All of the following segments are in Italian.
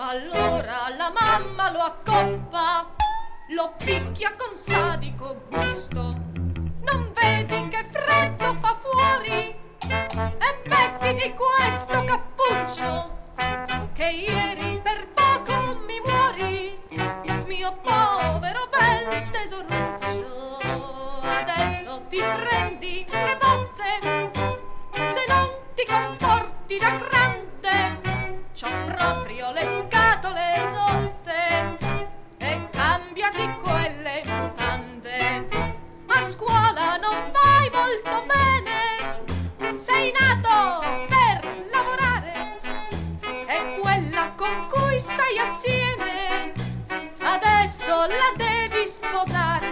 Allora la mamma lo accoppa, lo picchia con sadico gusto. Non vedi che freddo fa fuori? E mettiti questo cappuccio, che ieri per poco mi muori, mio povero bel tesoruccio. Adesso ti prendi le botte, se non ti comporti da grande, c'ho proprio le scatole rotte, e cambiati quelle mutande. A scuola non vai molto bene, sei nato per lavorare, e quella con cui stai assieme adesso la devi sposare.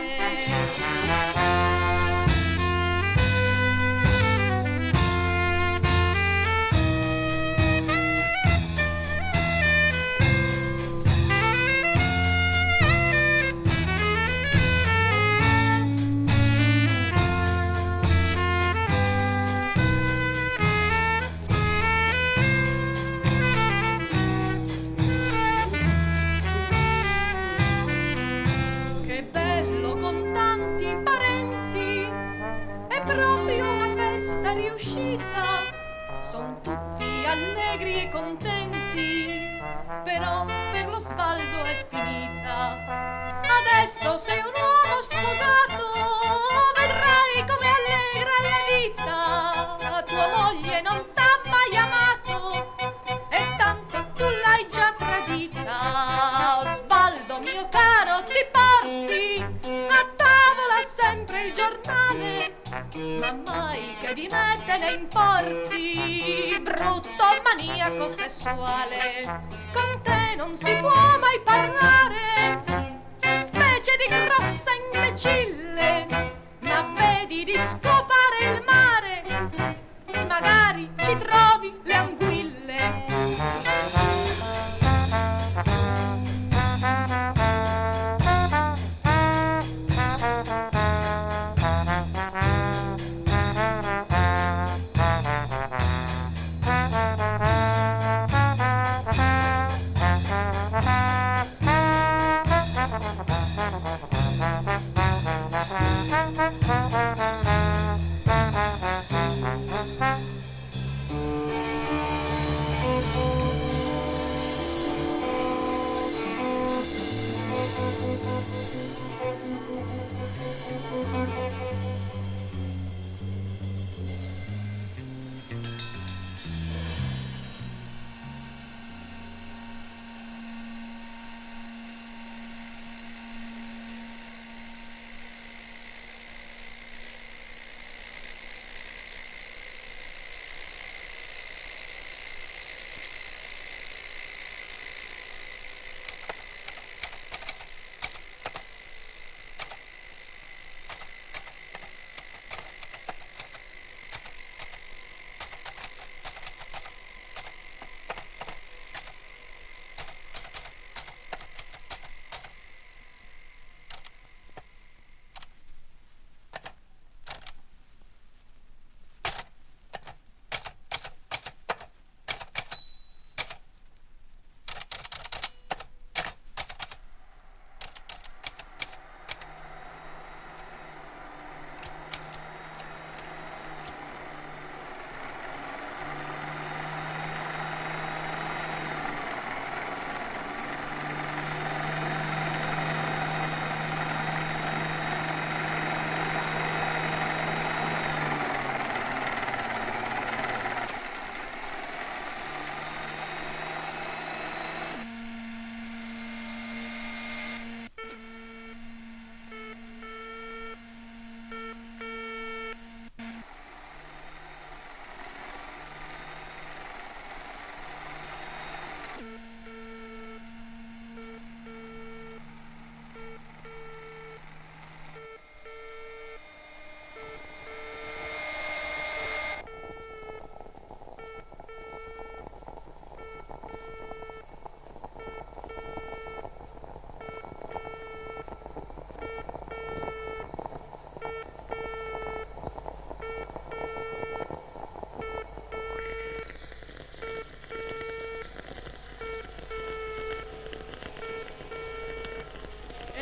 Riuscita, son tutti allegri e contenti, però per lo sbaldo è finita. Adesso sei un uomo sposato, vedrai come allegra la vita. Tua moglie non t'ha mai amato, e tanto tu l'hai già tradita. Osvaldo mio caro, ti porti a tavola sempre il giornale, ma mai che di me te ne importi, brutto maniaco sessuale. Con te non si può mai parlare, specie di grossa imbecille, ma vedi di scopare il mare, magari ci trovi le anguille.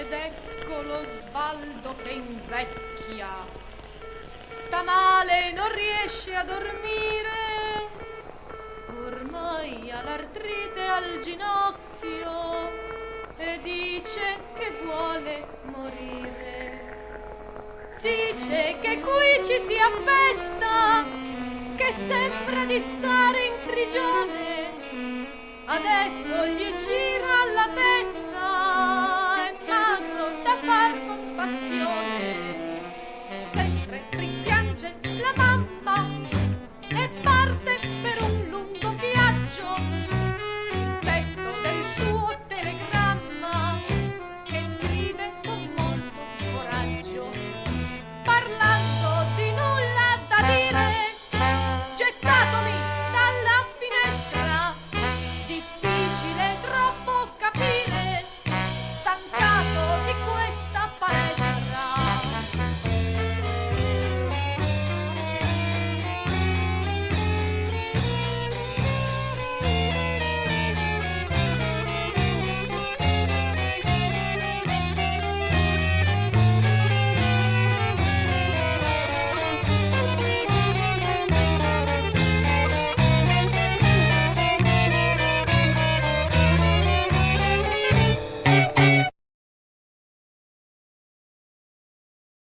ed ecco lo Svaldo che invecchia. Sta male, non riesce a dormire, ormai ha l'artrite al ginocchio e dice che vuole morire. Dice che qui ci si appesta, che sembra di stare in prigione. Adesso gli gira